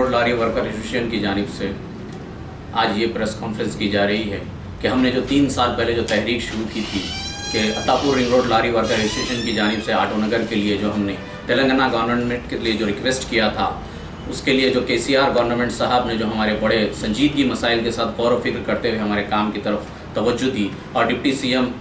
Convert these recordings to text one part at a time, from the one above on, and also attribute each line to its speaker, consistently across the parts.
Speaker 1: Road lorry worker association की जानिब से आज ये प्रेस कॉन्फ्रेंस की जा रही है कि हमने जो 3 साल पहले जो तहरीक शुरू की थी कि Attapur ring road lorry worker association की जानिब से ऑटो नगर के लिए जो हमने तेलंगाना गवर्नमेंट के लिए जो रिक्वेस्ट किया था, उसके लिए जो केसीआर गवर्नमेंट साहब ने जो हमारे बड़े संजीदगी मसाइल के साथ गौर व फिक्र करते हुए हमारे काम की तरफ तवज्जो दी और डिप्टी सीएम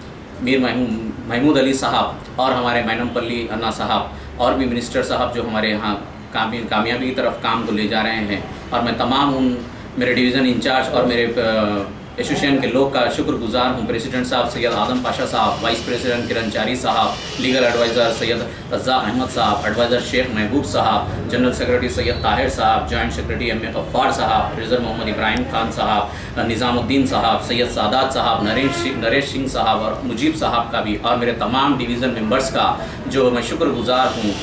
Speaker 1: मीर महमूद अली साहब और हमारे मैनमपल्ली अन्ना साहब और भी मिनिस्टर साहब जो हमारे यहाँ कामयाबी की तरफ काम को ले जा रहे हैं, और मैं तमाम उन मेरे डिवीज़न इंचार्ज और मेरे एसोसिएशन के लोग का शुक्रगुजार हूँ। प्रेसिडेंट साहब सैयद आदम पाशा साहब, वाइस प्रेसिडेंट किरण चारी साहब, लीगल एडवाइज़र सैयद रज़्ज़ाक़ अहमद साहब, एडवाइज़र शेख महबूब साहब, जनरल सेक्रेटरी सैयद ताहिर साहब, joint secretary M A Gaffar साहब, ट्रेज़र मोहम्मद इब्राहिम खान साहब, निज़ामुद्दीन साहब, सैयद सादात साहब, नरेश सिंह साहब और मुजीब साहब का भी, और मेरे तमाम डिवीज़न मेंबर्स का जो मैं शुक्रगुजार हूँ।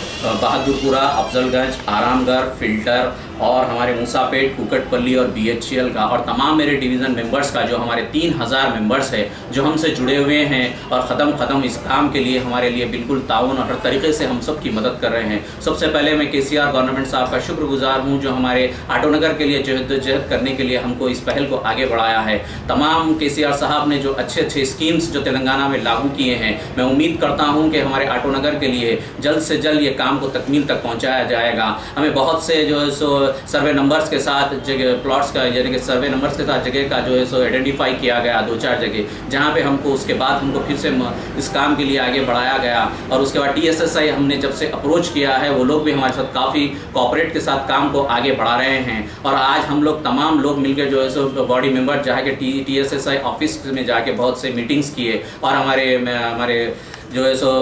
Speaker 1: बहादुरपुरा, अफजलगंज, आरामगढ़, फिल्टर और हमारे मूसापेट, कुकटपल्ली और BHCL का, और तमाम मेरे डिवीज़न मेंबर्स का जो हमारे 3000 मेंबर्स है जो हमसे जुड़े हुए हैं और ख़त्म इस काम के लिए हमारे लिए बिल्कुल ताउन और हर तरीके से हम सब की मदद कर रहे हैं। सबसे पहले मैं केसीआर गवर्नमेंट साहब का शुक्रगुजार हूँ जो हमारे ऑटो नगर के लिए जहद करने के लिए हमको इस पहल को आगे बढ़ाया है। तमाम केसीआर साहब ने जो अच्छे स्कीम्स जो तेलंगाना में लागू किए हैं, मैं उम्मीद करता हूँ कि हमारे ऑटो नगर के लिए जल्द से जल्द ये काम को तकमील तक पहुँचाया जाएगा। हमें बहुत से जो है सो सर्वे नंबर्स के साथ जगह प्लॉट्स का यानी कि सर्वे नंबर्स के साथ जगह का जो है सो आइडेंटिफाई किया गया 2-4 जगह, जहाँ पे हमको उसके बाद हमको फिर से इस काम के लिए आगे बढ़ाया गया। और उसके बाद TSSI हमने जब से अप्रोच किया है, वो लोग भी हमारे साथ काफ़ी कोऑपरेट के साथ काम को आगे बढ़ा रहे हैं। और आज हम लोग तमाम लोग मिलकर जो है सो बॉडी मेंबर जाके TSSI ऑफिस में जाके बहुत से मीटिंग्स किए, और हमारे जो है सो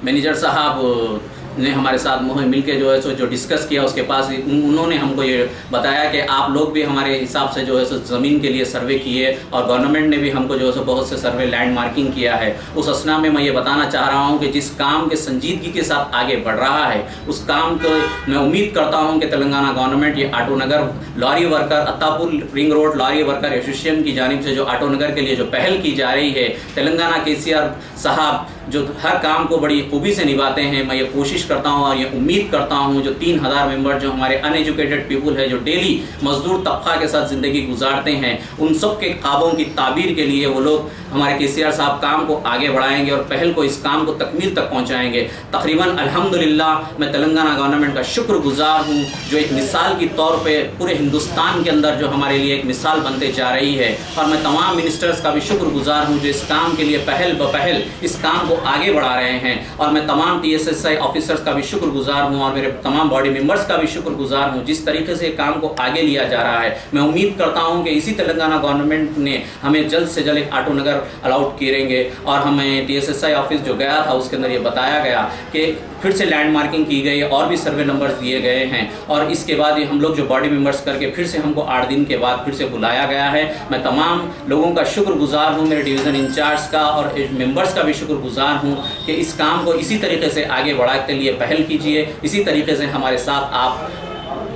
Speaker 1: मैनेजर साहब ने हमारे साथ मिलकर जो है सो जो डिस्कस किया, उसके पास उन्होंने हमको ये बताया कि आप लोग भी हमारे हिसाब से जो है सो ज़मीन के लिए सर्वे किए, और गवर्नमेंट ने भी हमको जो है सो बहुत से सर्वे लैंड मार्किंग किया है। उस असना में मैं ये बताना चाह रहा हूँ कि जिस काम के संजीदगी के साथ आगे बढ़ रहा है, उस काम को मैं उम्मीद करता हूँ कि तेलंगाना गवर्नमेंट ये auto Nagar lorry worker Attapur ring road lorry worker association की जानिब से जो ऑटो नगर के लिए जो पहल की जा रही है, तेलंगाना केसीआर साहब जो हर काम को बड़ी खूबी से निभाते हैं, मैं ये कोशिश करता हूँ और ये उम्मीद करता हूँ जो 3000 मेंबर जो हमारे अनएजुकेटेड पीपल है, जो डेली मजदूर तबका के साथ ज़िंदगी गुजारते हैं, उन सब के ख्वाबों की ताबीर के लिए वो लोग हमारे केसीआर साहब काम को आगे बढ़ाएंगे और पहल को इस काम को तकमील तक पहुँचाएंगे। तकरीबन अल्हम्दुलिल्लाह मैं तेलंगाना गवर्नमेंट का शुक्रगुजार हूँ जो एक मिसाल की तौर पर पूरे हिंदुस्तान के अंदर जो हमारे लिए एक मिसाल बनते जा रही है। और मैं तमाम मिनिस्टर्स का भी शुक्रगुजार हूँ जो इस काम के लिए पहल ब पहल इस काम को आगे बढ़ा रहे हैं। और मैं तमाम TSSI ऑफिसर्स का भी शुक्रगुजार हूं और मेरे तमाम बॉडी मेंबर्स का भी शुक्रगुजार हूं जिस तरीके से काम को आगे लिया जा रहा है। मैं उम्मीद करता हूं कि इसी तेलंगाना गवर्नमेंट ने हमें जल्द से जल्द एक ऑटो नगर अलाउट करेंगे। और हमें TSSI ऑफिस जो गया था उसके अंदर ये बताया गया कि फिर से लैंड मार्किंग की गई और भी सर्वे नंबर्स दिए गए हैं, और इसके बाद हम लोग जो बॉडी मेंबर्स करके फिर से हमको 8 दिन के बाद फिर से बुलाया गया है। मैं तमाम लोगों का शुक्रगुजार हूं, मेरे डिवीज़न इंचार्ज का और मेंबर्स का भी शुक्रगुजार हूं कि इस काम को इसी तरीके से आगे बढ़ाने के लिए पहल कीजिए, इसी तरीके से हमारे साथ आप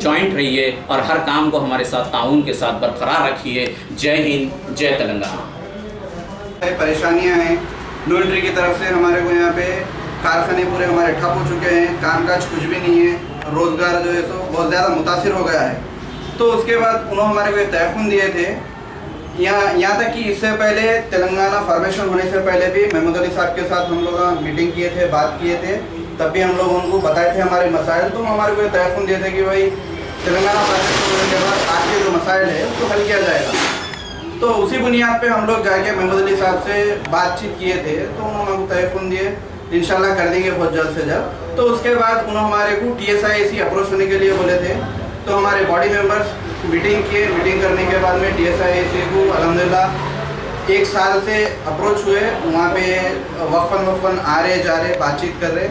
Speaker 1: जॉइंट रहिए और हर काम को हमारे साथ ताउन के साथ बरकरार रखिए। जय हिंद, जय तेलंगाना।
Speaker 2: परेशानियां हैं नो एंट्री की तरफ से, हमारे को यहाँ पे कारखाने पूरे हमारे ठप हो चुके हैं, कामकाज कुछ भी नहीं है, रोज़गार जो है सो बहुत ज़्यादा मुतासिर हो गया है। तो उसके बाद उन्होंने हमारे को एक तहफ़ुन दिए थे, यहाँ तक कि इससे पहले तेलंगाना फॉर्मेशन होने से पहले भी महमूद अली साहब के साथ हम लोग मीटिंग किए थे, बात किए थे, तब भी हम लोग उनको बताए थे हमारे मसाइल। तो हमारे को तहफ़ुन दिए थे कि भाई तेलंगाना फॉर्मेशन होने के बाद आपके जो मसाइल है उसको हल किया जाएगा। तो उसी बुनियाद पे हम लोग जाके महमूद अली साहब से बातचीत किए थे, तो उन्होंने हमको तहफ़ुन दिए इंशाल्लाह कर देंगे बहुत जल्द से जल्द। तो उसके बाद उन्होंने हमारे को TSIAC अप्रोच होने के लिए बोले थे, तो हमारे बॉडी मेंबर्स मीटिंग किए। मीटिंग करने के बाद में TSIAC को अल्हम्दुलिल्लाह 1 साल से अप्रोच हुए, वहाँ पे वक्फन आ रहे जा रहे बातचीत कर रहे।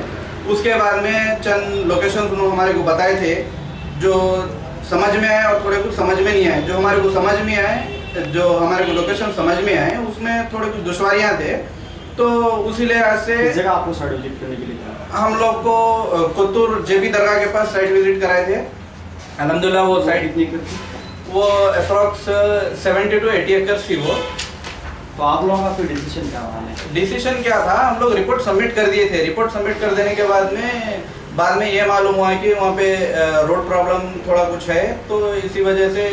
Speaker 2: उसके बाद में चंद लोकेशन उन्होंने हमारे को बताए थे जो समझ में आए और थोड़े कुछ समझ में नहीं आए। जो हमारे को समझ में आए, जो हमारे को लोकेशन समझ में आए, उसमें थोड़े कुछ दुश्वारियाँ थे। तो उसी लिहाज से
Speaker 3: जगह आपको साइट विजिट करने के लिए
Speaker 2: हम लोग को कुतुर JB दरगाह के पास साइट विजिट कराए थे। अल्हम्दुलिल्लाह वो साइट वो अप्रॉक्स 70 to 80 एकड़ थी वो।
Speaker 3: तो आप लोगों का कोई डिसीजन क्या था?
Speaker 2: डिसीजन क्या था, हम लोग रिपोर्ट सबमिट कर दिए थे। रिपोर्ट सबमिट कर देने के बाद में बाद में ये मालूम हुआ कि वहाँ पे रोड प्रॉब्लम थोड़ा कुछ है, तो इसी वजह से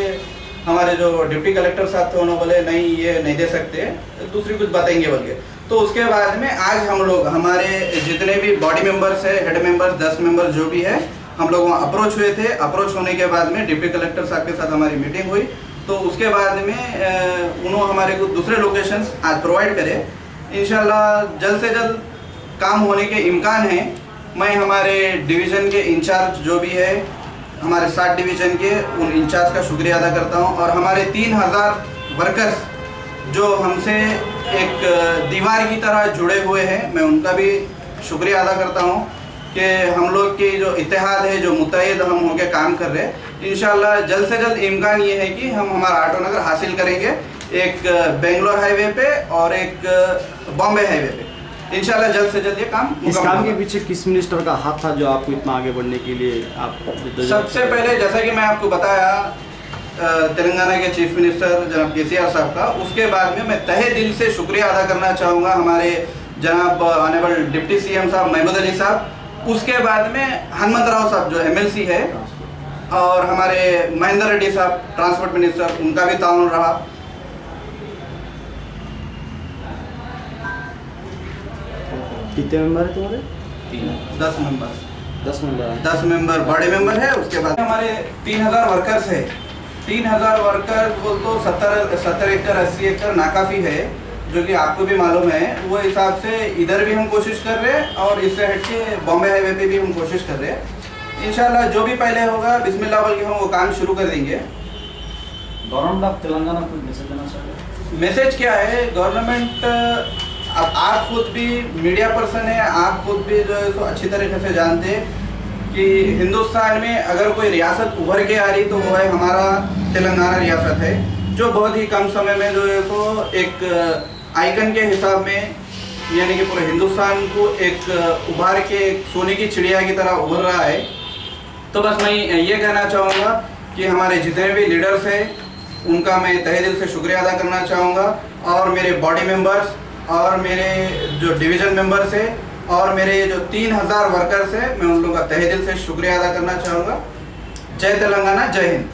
Speaker 2: हमारे जो डिप्टी कलेक्टर साहब थे उन्होंने बोले नहीं ये नहीं दे सकते, दूसरी कुछ बताएंगे बोल के। तो उसके बाद में आज हम लोग हमारे जितने भी बॉडी मेंबर्स है, हेड मेंबर्स 10 मेंबर जो भी है, हम लोग वहाँ अप्रोच हुए थे। अप्रोच होने के बाद में डिप्टी कलेक्टर साहब के साथ हमारी मीटिंग हुई, तो उसके बाद में उन्होंने हमारे को दूसरे लोकेशंस आज प्रोवाइड करे। इंशाल्लाह जल्द से जल्द काम होने के इम्कान हैं। मैं हमारे डिवीज़न के इंचार्ज जो भी है, हमारे 7 डिवीज़न के उन इंचार्ज का शुक्रिया अदा करता हूं, और हमारे 3000 वर्कर्स जो हमसे एक दीवार की तरह जुड़े हुए हैं, मैं उनका भी शुक्रिया अदा करता हूं कि हम लोग की जो इत्तेहाद है, जो मुत्तहिद हम होकर काम कर रहे हैं। इंशाल्लाह जल्द से जल्द इम्कान ये है कि हम हमारा ऑटो नगर हासिल करेंगे, एक बेंगलोर हाईवे पे और एक बॉम्बे हाईवे पे। इंशाल्लाह जल्द से जल्द ये काम
Speaker 3: इस काम के पीछे किस मिनिस्टर का हाथ था जो आपको इतना आगे बढ़ने के लिए आप?
Speaker 2: सबसे पहले जैसा कि मैं आपको बताया तेलंगाना के चीफ मिनिस्टर जनाब केसीआर साहब का, उसके बाद में मैं तहे दिल से शुक्रिया अदा करना चाहूँगा हमारे जनाब ऑनरेबल डिप्टी सीएम साहब महमूद अली साहब, उसके बाद में हनुमंत राव साहब जो एमएलसी है, और हमारे महेंद्र रेड्डी साहब ट्रांसपोर्ट मिनिस्टर, उनका भी ताउन रहा।
Speaker 3: कितने मेंबर है तुम्हारे?
Speaker 2: 10 मेंबर
Speaker 3: 10 मेंबर है।
Speaker 2: 10 मेंबर बड़े मेंबर है। उसके बाद हमारे 3000 वर्कर्स है। 3000 वर्कर्स बोल तो 70 एकड़ 80 एकड़ नाकाफी है, जो कि आपको भी मालूम है। वो हिसाब से इधर भी हम कोशिश कर रहे हैं, और इससे हट के बॉम्बे हाईवे पे भी हम कोशिश कर रहे हैं। इंशाल्लाह जो भी पहले होगा बिस्मिल्लाह बोल के हम वो काम शुरू कर देंगे।
Speaker 3: गवर्नमेंट ऑफ तेलंगाना को मैसेज देना चाहिए।
Speaker 2: मैसेज क्या है? गवर्नमेंट, अब आप खुद भी मीडिया पर्सन है, आप खुद भी जो है तो अच्छी तरीके से जानते हैं कि हिंदुस्तान में अगर कोई रियासत उभर के आ रही तो वो है हमारा तेलंगाना रियासत है, जो बहुत ही कम समय में जो है तो एक आइकन के हिसाब में, यानी कि पूरे हिंदुस्तान को एक उभार के एक सोने की चिड़िया की तरह उभर रहा है। तो बस मैं ये कहना चाहूँगा कि हमारे जितने भी लीडर्स हैं उनका मैं तहे दिल से शुक्रिया अदा करना चाहूँगा, और मेरे बॉडी मेंबर्स और मेरे जो डिवीज़न मेंबर्स है और मेरे जो 3000 वर्कर्स हैं, मैं उन लोगों का तहे दिल से शुक्रिया अदा करना चाहूँगा। जय तेलंगाना, जय हिंद।